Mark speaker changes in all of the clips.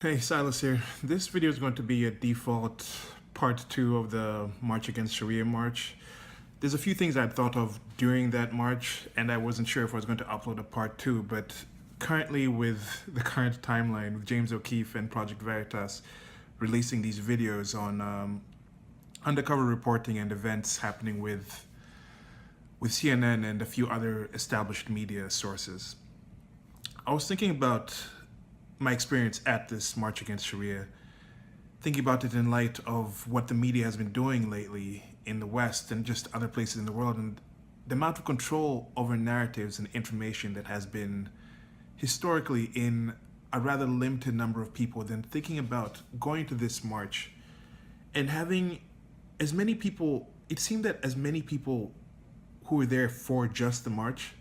Speaker 1: Hey, Silas here. This video is going to be a default part 2 of the March Against Sharia march. There's a few things I'd thought of during that march, and I wasn't sure if I was going to upload a part 2, but currently with the current timeline, with James O'Keefe and Project Veritas releasing these videos on undercover reporting and events happening with CNN and a few other established media sources, I was thinking about my experience at this March Against Sharia, thinking about it in light of what the media has been doing lately in the West and just other places in the world, and the amount of control over narratives and information that has been historically in a rather limited number of people, then thinking about going to this march and having as many people, it seemed that as many people who were there for just the march,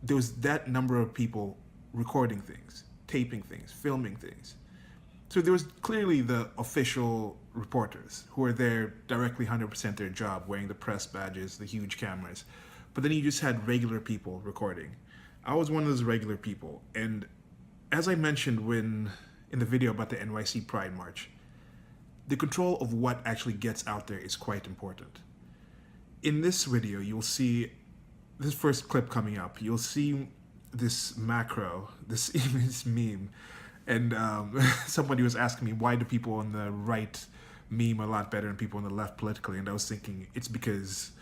Speaker 1: there was that number of people recording things, taping things, filming things. So there was clearly the official reporters who were there directly 100% their job, wearing the press badges, the huge cameras. But then you just had regular people recording. I was one of those regular people. And as I mentioned in the video about the NYC Pride March, the control of what actually gets out there is quite important. In this video, you'll see this first clip coming up. You'll see this macro, this image meme, and somebody was asking me, why do people on the right meme a lot better than people on the left politically? And I was thinking it's because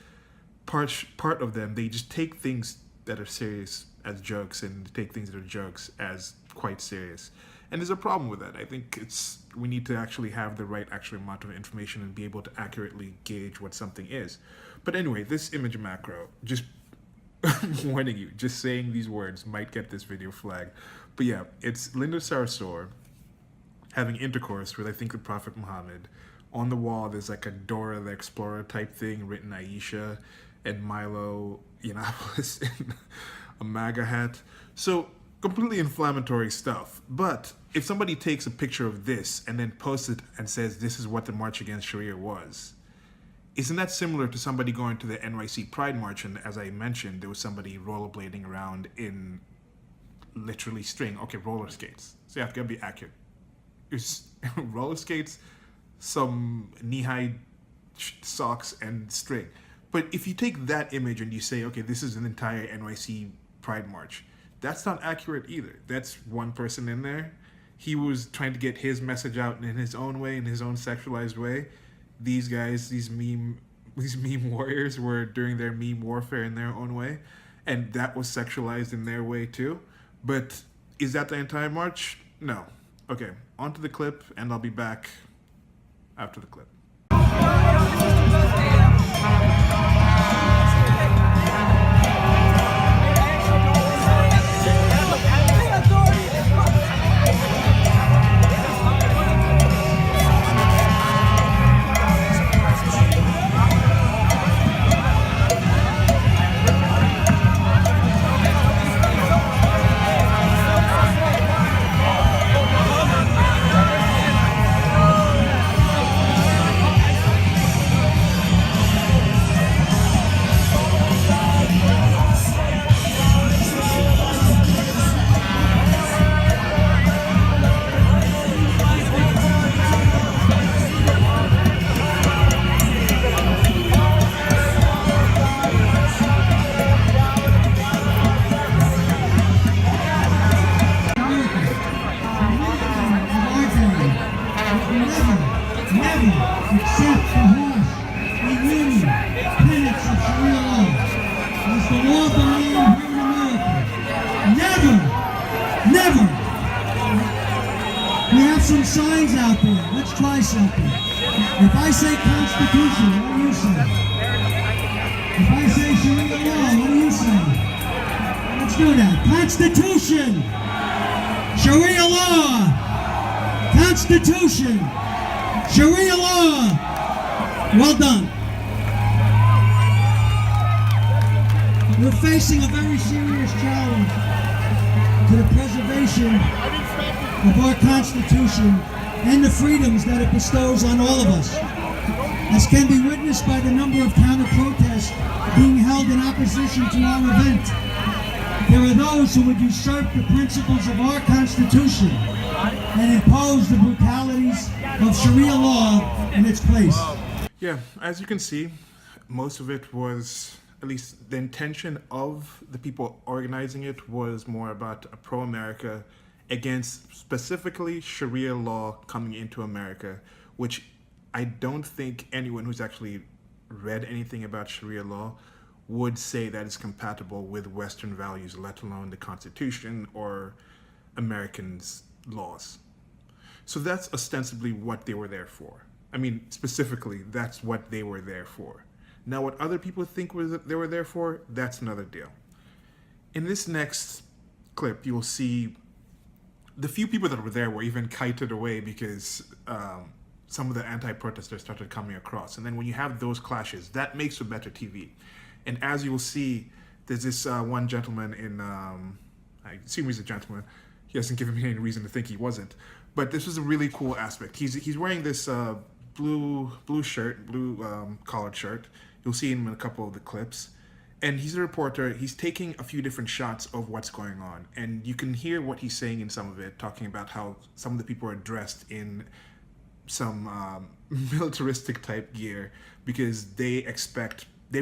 Speaker 1: part of them, they just take things that are serious as jokes and take things that are jokes as quite serious. And there's a problem with that. I think we need to actually have the right actual amount of information and be able to accurately gauge what something is. But anyway, this image macro, just warning you, just saying these words might get this video flagged. But yeah, it's Linda Sarsour having intercourse with, I think, the Prophet Muhammad. On the wall, there's like a Dora the Explorer type thing written Aisha and Milo Yiannopoulos in a MAGA hat. So completely inflammatory stuff. But if somebody takes a picture of this and then posts it and says this is what the March Against Sharia was, isn't that similar to somebody going to the NYC Pride March and, as I mentioned, there was somebody rollerblading around in literally string, okay, roller skates. So you have to be accurate. It's roller skates, some knee-high socks, and string. But if you take that image and you say, okay, this is an entire NYC Pride March, that's not accurate either. That's one person in there. He was trying to get his message out in his own way, in his own sexualized way. These guys, these meme warriors were doing their meme warfare in their own way, and that was sexualized in their way too. But is that the entire march? No. Okay, on to the clip, and I'll be back after the clip.
Speaker 2: Some signs out there. Let's try something. If I say Constitution, what do you say? If I say Sharia law, what do you say? Let's do that. Constitution. Sharia law. Constitution. Sharia law. Well done. We're facing a very serious challenge to the preservation of our Constitution and the freedoms that it bestows on all of us. As can be witnessed by the number of counter-protests being held in opposition to our event. There are those who would usurp the principles of our Constitution and impose the brutalities of Sharia law in its place.
Speaker 1: Yeah, as you can see, most of it was, at least the intention of the people organizing it was more about a pro-America against specifically Sharia law coming into America, which I don't think anyone who's actually read anything about Sharia law would say that it's compatible with Western values, let alone the Constitution or Americans' laws. So that's ostensibly what they were there for. I mean, specifically, that's what they were there for. Now, what other people think they were there for, that's another deal. In this next clip, you'll see the few people that were there were even kited away because some of the anti-protesters started coming across. And then when you have those clashes, that makes for better TV. And as you'll see, there's this one gentleman in, I assume he's a gentleman. He hasn't given me any reason to think he wasn't. But this was a really cool aspect. He's wearing this blue shirt, blue collared shirt. You'll see him in a couple of the clips. And he's a reporter. He's taking a few different shots of what's going on. And you can hear what he's saying in some of it, talking about how some of the people are dressed in some militaristic type gear because they've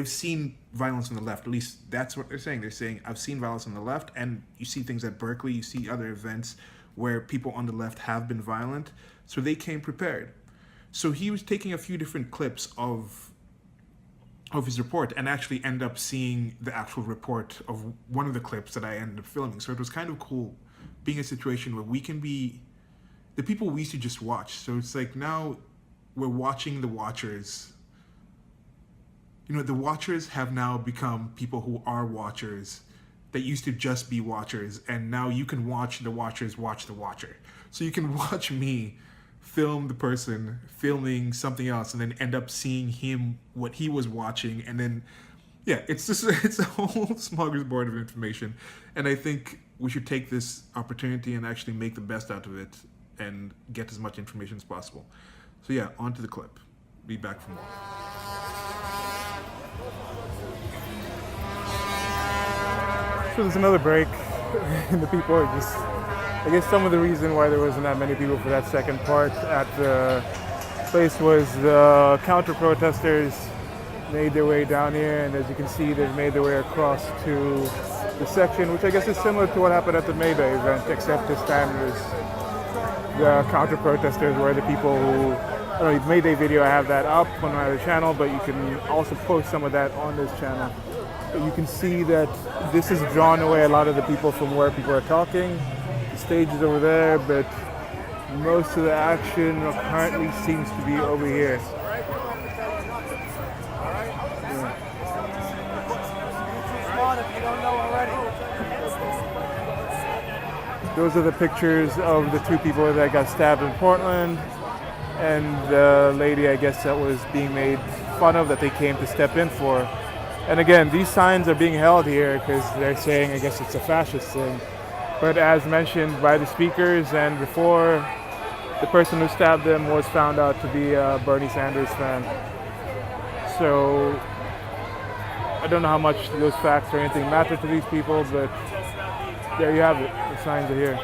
Speaker 1: seen violence on the left. At least that's what they're saying. They're saying, I've seen violence on the left, and you see things at Berkeley, you see other events where people on the left have been violent, so they came prepared. So he was taking a few different clips of his report and actually end up seeing the actual report of one of the clips that I ended up filming. So it was kind of cool being a situation where we can be the people we used to just watch. So it's like now we're watching the watchers. You know, the watchers have now become people who are watchers that used to just be watchers, and now you can watch the watchers watch the watcher. So you can watch me film the person filming something else and then end up seeing him, what he was watching, and then, yeah, it's a whole smorgasbord of information. And I think we should take this opportunity and actually make the best out of it and get as much information as possible. So yeah, on to the clip. Be back for more.
Speaker 3: So there's another break, and the people are just, I guess some of the reason why there wasn't that many people for that second part at the place was the counter-protesters made their way down here, and as you can see, they've made their way across to the section, which I guess is similar to what happened at the May Day event, except this time there's the counter-protesters were the people who, I don't know, the May Day video, I have that up on my other channel, but you can also post some of that on this channel. You can see that this has drawn away a lot of the people from where people are talking. The stage is over there, but most of the action currently seems to be over here. Those are the pictures of the two people that got stabbed in Portland, and the lady, I guess, that was being made fun of that they came to step in for. And again, these signs are being held here because they're saying, I guess it's a fascist thing. But as mentioned by the speakers and before, the person who stabbed them was found out to be a Bernie Sanders fan. So I don't know how much those facts or anything matter to these people, but there you have it. The signs are here.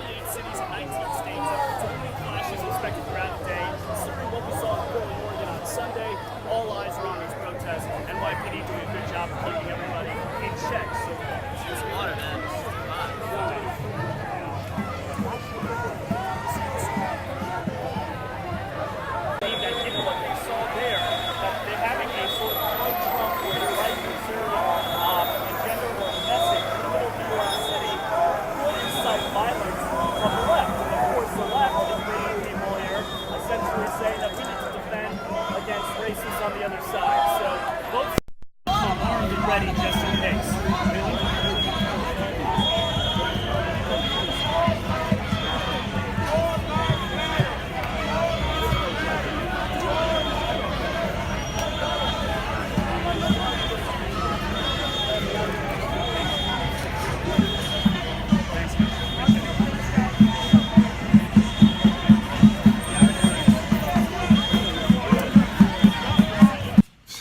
Speaker 4: On the other side, so both are armed and ready just in case.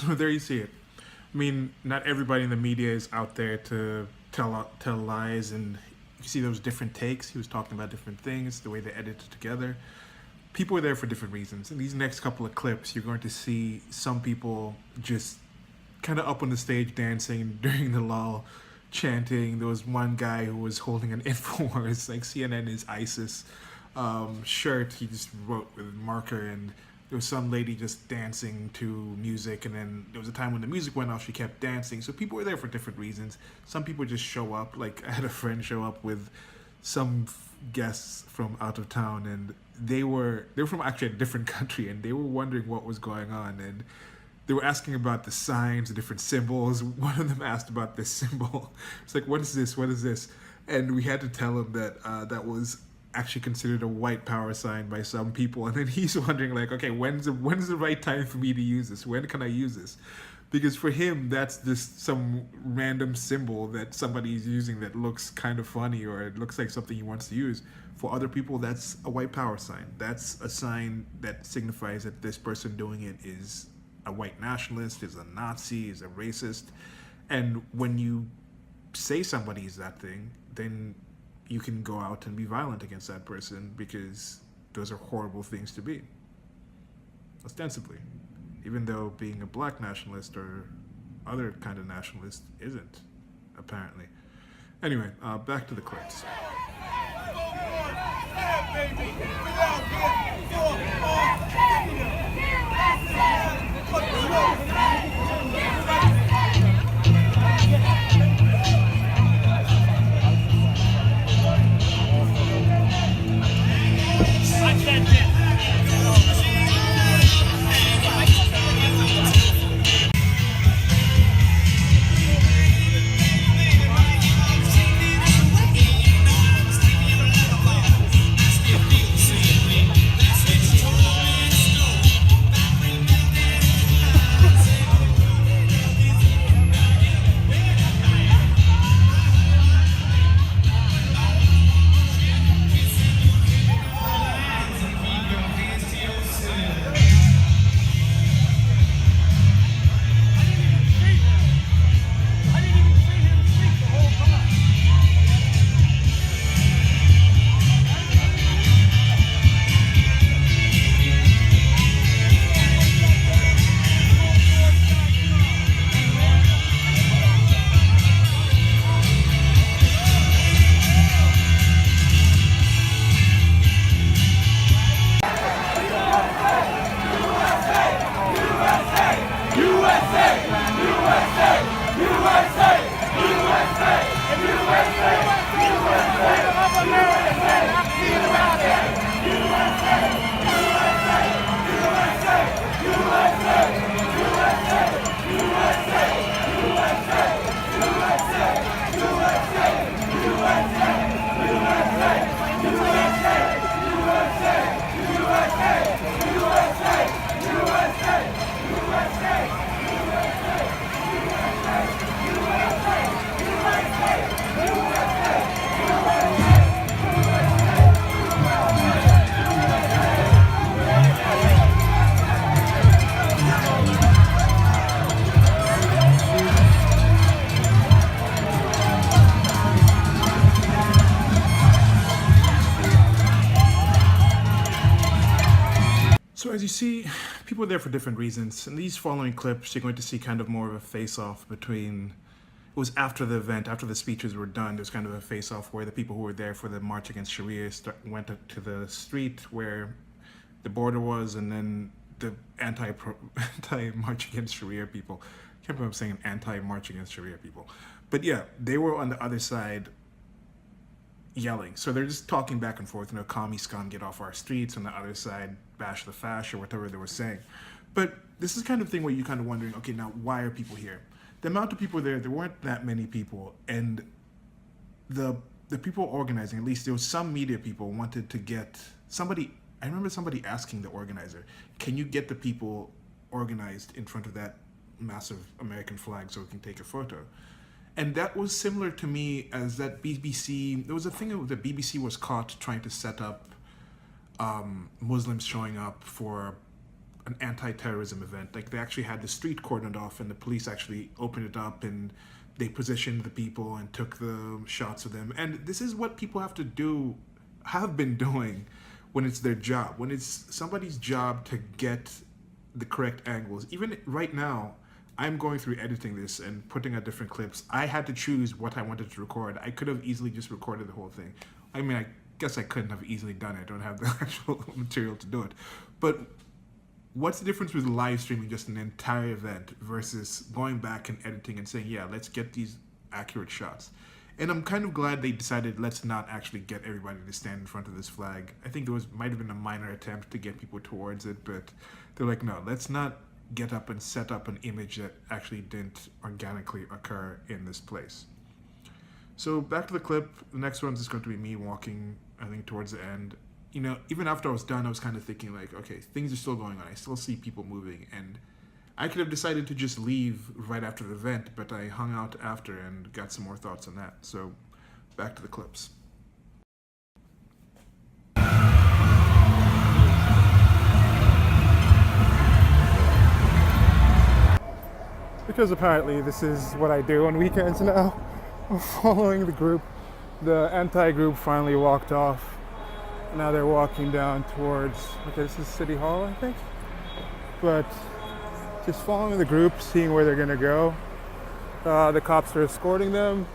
Speaker 1: There you see it. I mean, not everybody in the media is out there to tell lies, and you see those different takes. He was talking about different things, the way they edited together. People were there for different reasons. In these next couple of clips, you're going to see some people just kind of up on the stage dancing during the lull, chanting. There was one guy who was holding an InfoWars, like CNN is ISIS shirt. He just wrote with a marker, and there was some lady just dancing to music, and then there was a time when the music went off, she kept dancing. So people were there for different reasons. Some people just show up, like I had a friend show up with some guests from out of town, and they were from actually a different country, and they were wondering what was going on, and they were asking about the signs, the different symbols. One of them asked about this symbol. It's like, what is this? What is this? And we had to tell him that that was actually considered a white power sign by some people. And then he's wondering, like, okay, when's the right time for me to use this? When can I use this? Because for him, that's just some random symbol that somebody's using that looks kind of funny, or it looks like something he wants to use. For other people, that's a white power sign. That's a sign that signifies that this person doing it is a white nationalist, is a Nazi, is a racist. And when you say somebody is that thing, then you can go out and be violent against that person, because those are horrible things to be, ostensibly. Even though being a black nationalist or other kind of nationalist isn't, apparently. Anyway, back to the clips.
Speaker 4: I said this.
Speaker 1: So as you see, people are there for different reasons. In these following clips, you're going to see kind of more of a face-off between, it was after the event, after the speeches were done, there's kind of a face-off where the people who were there for the March Against Sharia went up to the street where the border was, and then the anti-March Against Sharia people, I can't remember saying anti-March Against Sharia people, but yeah, they were on the other side yelling. So they're just talking back and forth, commie scum, get off our streets, on the other side, bash the fash, or whatever they were saying. But this is kind of thing where you're kind of wondering, okay, now why are people here? The amount of people there weren't that many people, and the people organizing, at least there was some media people wanted to get somebody. I remember somebody asking the organizer, can you get the people organized in front of that massive American flag so we can take a photo? And that was similar to me as that BBC, there was a thing that the BBC was caught trying to set up Muslims showing up for an anti-terrorism event. Like they actually had the street cordoned off, and the police actually opened it up, and they positioned the people and took the shots of them. And this is what people have to do, have been doing when it's their job, when it's somebody's job to get the correct angles. Even right now, I'm going through editing this and putting out different clips. I had to choose what I wanted to record. I could have easily just recorded the whole thing. I mean, I guess I couldn't have easily done it. I don't have the actual material to do it. But what's the difference with live streaming just an entire event versus going back and editing and saying, yeah, let's get these accurate shots? And I'm kind of glad they decided let's not actually get everybody to stand in front of this flag. I think there might have been a minor attempt to get people towards it, but they're like, no, let's not get up and set up an image that actually didn't organically occur in this place. So back to the clip. The next one's just going to be me walking, I think, towards the end. You know, even after I was done, I was kind of thinking like, okay, things are still going on. I still see people moving, and I could have decided to just leave right after the event, but I hung out after and got some more thoughts on that. So back to the clips.
Speaker 3: Because apparently this is what I do on weekends now. I'm following the group. The anti-group finally walked off. Now they're walking down towards, okay, this is City Hall, I think. But just following the group, seeing where they're gonna go. The cops are escorting them.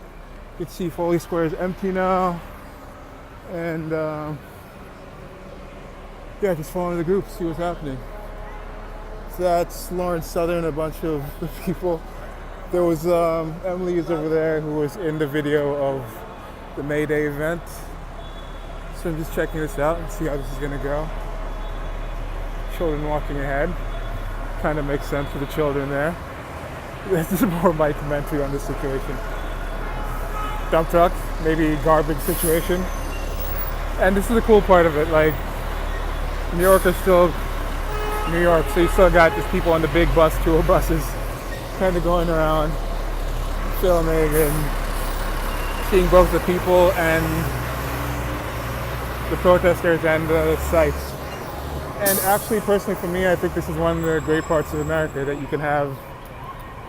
Speaker 3: You can see Foley Square is empty now. And yeah, just following the group, see what's happening. So that's Lawrence Southern, a bunch of the people. There was Emily is over there who was in the video of the May Day event. So I'm just checking this out and see how this is gonna go. Children walking ahead. Kind of makes sense for the children there. This is more my commentary on this situation. Dump truck, maybe garbage situation. And this is the cool part of it, like New York is still New York, so you still got just people on the big bus, tour buses, kind of going around, filming and seeing both the people and the protesters and the sites. And actually, personally for me, I think this is one of the great parts of America, that you can have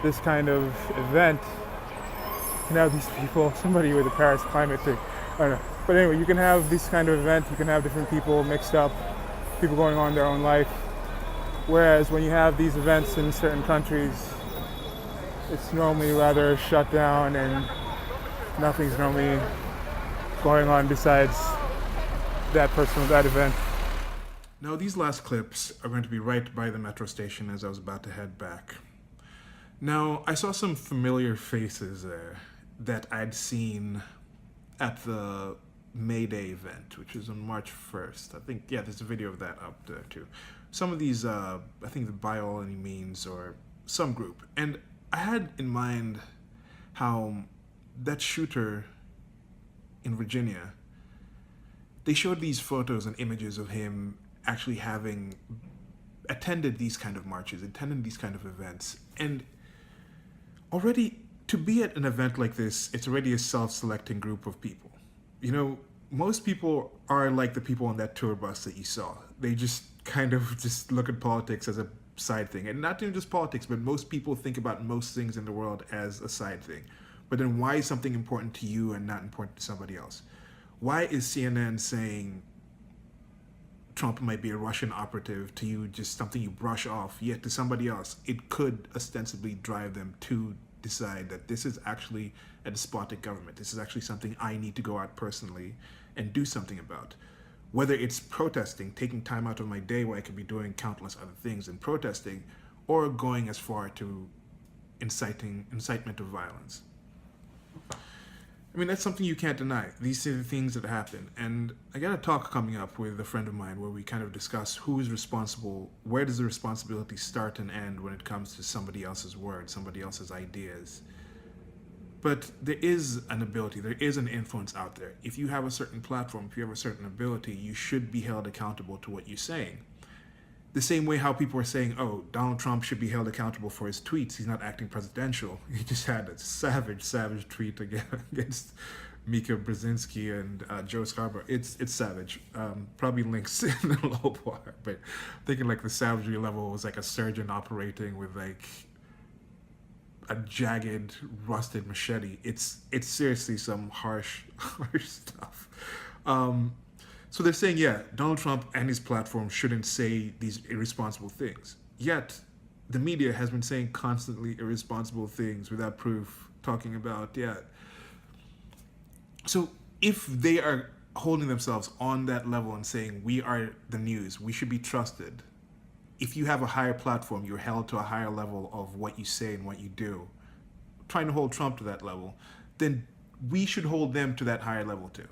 Speaker 3: this kind of event. You can have these people, somebody with the Paris climate thing, I don't know. But anyway, you can have this kind of event, you can have different people mixed up, people going on their own life. Whereas when you have these events in certain countries, it's normally rather shut down and nothing's normally going on besides that person or that event.
Speaker 1: Now these last clips are going to be right by the metro station as I was about to head back. Now I saw some familiar faces there that I'd seen at the May Day event, which was on March 1st. I think, yeah, there's a video of that up there too. Some of these, I think the By All Any Means or some group. And I had in mind how that shooter in Virginia, they showed these photos and images of him actually having attended these kind of marches, attended these kind of events. And already, to be at an event like this, it's already a self-selecting group of people. You know, most people are like the people on that tour bus that you saw. They just kind of just look at politics as a side thing. And not even just politics, but most people think about most things in the world as a side thing. But then why is something important to you and not important to somebody else? Why is CNN saying Trump might be a Russian operative to you just something you brush off, yet to somebody else, it could ostensibly drive them to decide that this is actually a despotic government. This is actually something I need to go out personally and do something about. Whether it's protesting, taking time out of my day where I could be doing countless other things and protesting, or going as far to incitement of violence. I mean, that's something you can't deny. These are the things that happen. And I got a talk coming up with a friend of mine where we kind of discuss who is responsible, where does the responsibility start and end when it comes to somebody else's words, somebody else's ideas. But there is an ability, there is an influence out there. If you have a certain platform, if you have a certain ability, you should be held accountable to what you're saying. The same way how people are saying, oh, Donald Trump should be held accountable for his tweets. He's not acting presidential. He just had a savage tweet against Mika Brzezinski and Joe Scarborough. It's savage. Probably links in the low bar, but thinking like the savagery level was like a surgeon operating with like a jagged, rusted machete. It's seriously some harsh stuff. So they're saying, yeah, Donald Trump and his platform shouldn't say these irresponsible things. Yet, the media has been saying constantly irresponsible things without proof, talking about, yeah. So if they are holding themselves on that level and saying, we are the news, we should be trusted, if you have a higher platform, you're held to a higher level of what you say and what you do, trying to hold Trump to that level, then we should hold them to that higher level too.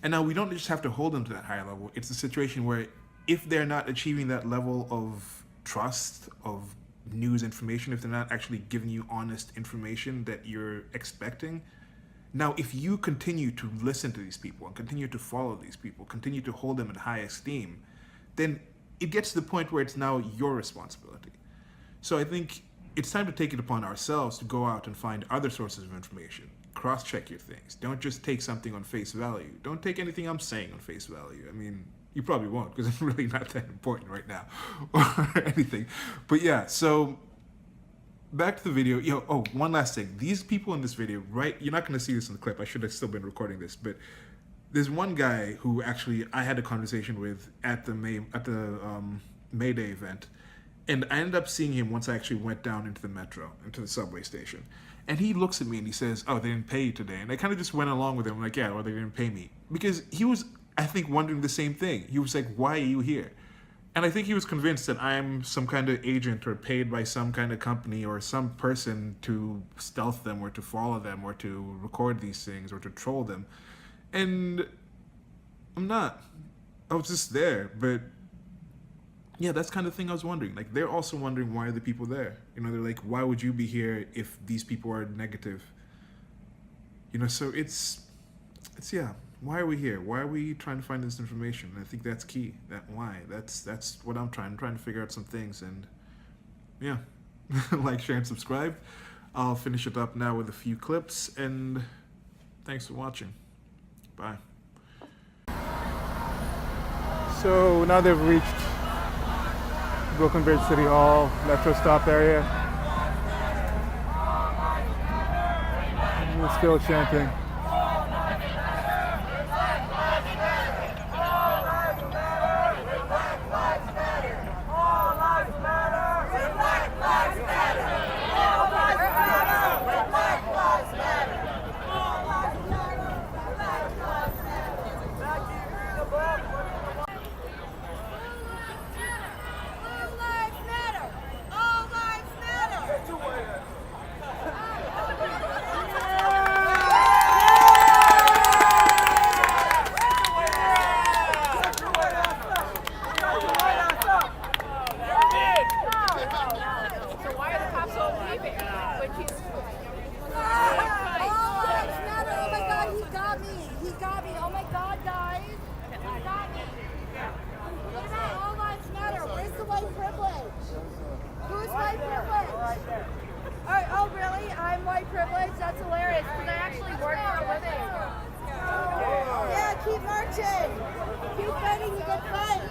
Speaker 1: And now we don't just have to hold them to that higher level. It's a situation where if they're not achieving that level of trust, of news information, if they're not actually giving you honest information that you're expecting, now if you continue to listen to these people and continue to follow these people, continue to hold them in high esteem, then it gets to the point where it's now your responsibility. So I think it's time to take it upon ourselves to go out and find other sources of information. Cross-check your things. Don't just take something on face value. Don't take anything I'm saying on face value. I mean, you probably won't because I'm really not that important right now or anything. But yeah, so back to the video. One last thing. These people in this video, right? You're not going to see this in the clip. I should have still been recording this, but there's one guy who actually I had a conversation with at the May Day event, and I ended up seeing him once I actually went down into the metro, into the subway station. And he looks at me and he says, "Oh, they didn't pay you today." And I kind of just went along with him, like, "Yeah, well, they didn't pay me," because he was, I think, wondering the same thing. He was like, "Why are you here?" And I think he was convinced that I'm some kind of agent or paid by some kind of company or some person to stealth them or to follow them or to record these things or to troll them. And I'm not. I was just there. But yeah, that's kind of thing I was wondering. Like, they're also wondering, why are the people there? They're like, why would you be here if these people are negative? So it's yeah. Why are we here? Why are we trying to find this information? And I think that's key. That why. That's what I'm trying to figure out some things. And yeah, like, share, and subscribe. I'll finish it up now with a few clips. And thanks for watching. Bye.
Speaker 3: So now they've reached Brooklyn Bridge City Hall, metro stop area. And they're still chanting.
Speaker 5: Oh, really? I'm white privilege? That's hilarious because I actually work for a living. Yeah, keep marching. Keep fighting the good fight.